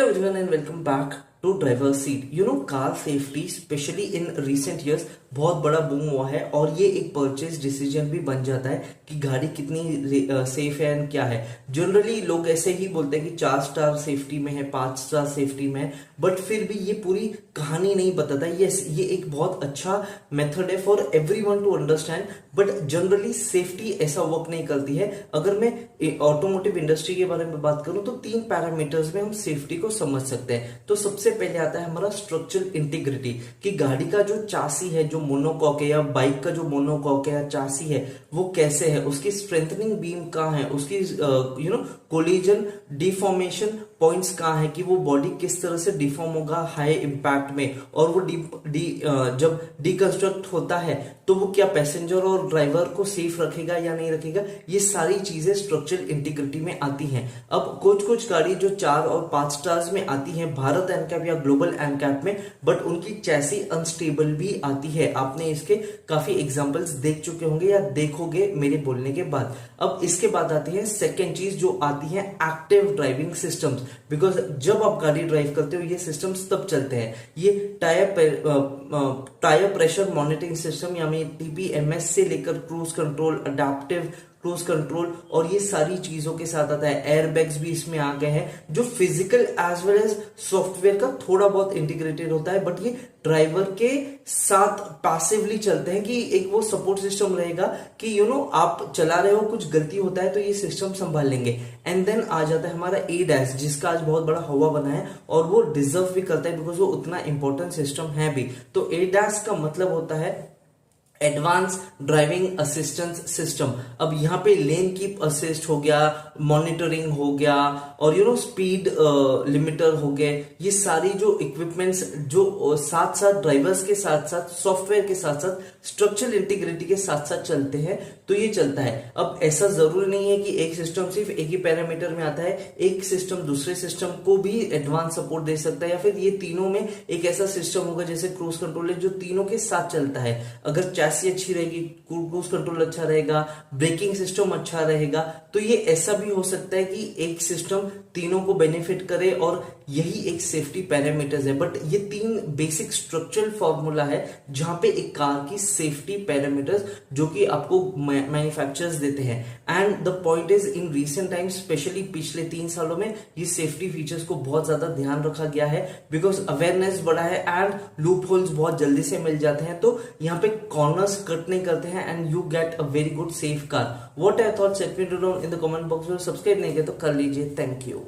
Hello everyone and welcome back to driver's seat. Car safety specially in recent years बहुत बड़ा boom हुआ है और ये एक परचेज डिसीजन भी बन जाता है कि गाड़ी कितनी सेफ है एंड क्या है. जनरली लोग ऐसे ही बोलते हैं कि 4 स्टार सेफ्टी में है, 5 स्टार सेफ्टी में है, बट फिर भी ये पूरी कहानी नहीं बताता. ये एक बहुत अच्छा मेथड है for everyone to understand, but generally safety ऐसा वर्क नहीं करती है. अगर मैं ऑटोमोटिव इंडस्ट्री के बारे में बात करूं तो 3 पैरामीटर्स में हम सेफ्टी को समझ सकते हैं. तो सबसे पहले आता है हमारा स्ट्रक्चरल इंटीग्रिटी, कि गाड़ी का जो चासी है, जो मोनोकॉक है, या बाइक का जो मोनोकॉक है या चासी है, वो कैसे है, उसकी स्ट्रेंथनिंग बीम कहाँ है, उसकी कोलिजन डिफॉर्मेशन पॉइंट्स कहाँ है, कि वो बॉडी किस तरह से डिफॉर्म होगा हाई इंपैक्ट में, और वो जब डिकंस्ट्रक्ट होता है तो वो क्या पैसेंजर और ड्राइवर को सेफ रखेगा या नहीं रखेगा. ये सारी चीजें स्ट्रक्चरल इंटीग्रिटी में आती हैं. अब कुछ गाड़ी जो 4 और 5 स्टार्स में आती हैं भारत एनकैप या ग्लोबल एनकैप में, बट उनकी चैसी अनस्टेबल भी आती है. आपने इसके काफी एग्जांपल्स देख चुके होंगे या देखोगे मेरे बोलने के बाद. अब इसके बाद आती है सेकेंड चीज जो आती है एक्टिव ड्राइविंग सिस्टम्स, बिकॉज जब आप गाड़ी ड्राइव करते हो ये सिस्टम्स तब चलते हैं. ये टायर प्रेशर मॉनिटरिंग सिस्टम यानी TPMS से लेकर cruise control, adaptive cruise control और ये सारी चीजों के साथ आता है. एयरबैग्स भी इसमें आ गए हैं जो physical as well as software का थोड़ा बहुत इंटीग्रेटेड होता है, बट ये ड्राइवर के साथ पैसिवली चलते हैं, कि एक वो सपोर्ट सिस्टम रहेगा कि आप चला रहे हो, कुछ गलती होता है तो ये सिस्टम संभाल लेंगे. एंड देन आ जाता है हमारा ADAS, जिसका आज बहुत बड़ा हवा बना है और वो डिजर्व भी करता है बिकॉज वो उतना इंपॉर्टेंट सिस्टम है भी. तो ADAS का मतलब होता है एडवांस ड्राइविंग असिस्टेंस सिस्टम. अब यहाँ पे लेन कीप असिस्ट हो गया, मॉनिटरिंग हो गया, और स्पीड लिमिटर हो गए. ये सारी जो इक्विपमेंट्स जो साथ साथ ड्राइवर्स के साथ साथ सॉफ्टवेयर के साथ साथ स्ट्रक्चरल इंटीग्रिटी के साथ साथ चलते हैं, तो ये चलता है. अब ऐसा जरूरी नहीं है कि एक सिस्टम सिर्फ एक ही पैरामीटर में आता है. एक सिस्टम दूसरे सिस्टम को भी एडवांस सपोर्ट दे सकता है, या फिर ये तीनों में एक ऐसा सिस्टम होगा जैसे क्रूज कंट्रोल जो तीनों के साथ चलता है. अगर अच्छी रहेगी, क्रूज कंट्रोल अच्छा रहेगा, ब्रेकिंग सिस्टम अच्छा रहेगा, तो ये ऐसा भी हो सकता है कि एक सिस्टम तीनों को बेनिफिट करे और यही एक सेफ्टी पैरामीटर्स है. बट ये 3 बेसिक स्ट्रक्चरल फॉर्मूला है जहां पे एक कार की सेफ्टी पैरामीटर्स जो कि आपको मैन्युफैक्चरर्स देते हैं. And the point is in recent times specially पिछले 3 सालों में ये सेफ्टी फीचर्स को बहुत ज्यादा ध्यान रखा गया है, बिकॉज अवेयरनेस बढ़ा है एंड लूप होल्स बहुत जल्दी से मिल जाते हैं. तो यहाँ पे कॉर्नर्स कट नहीं करते हैं and you get a very good safe car. What I thought, set me down in the comment box में. सब्सक्राइब नहीं किया तो कर लीजिए. Thank you.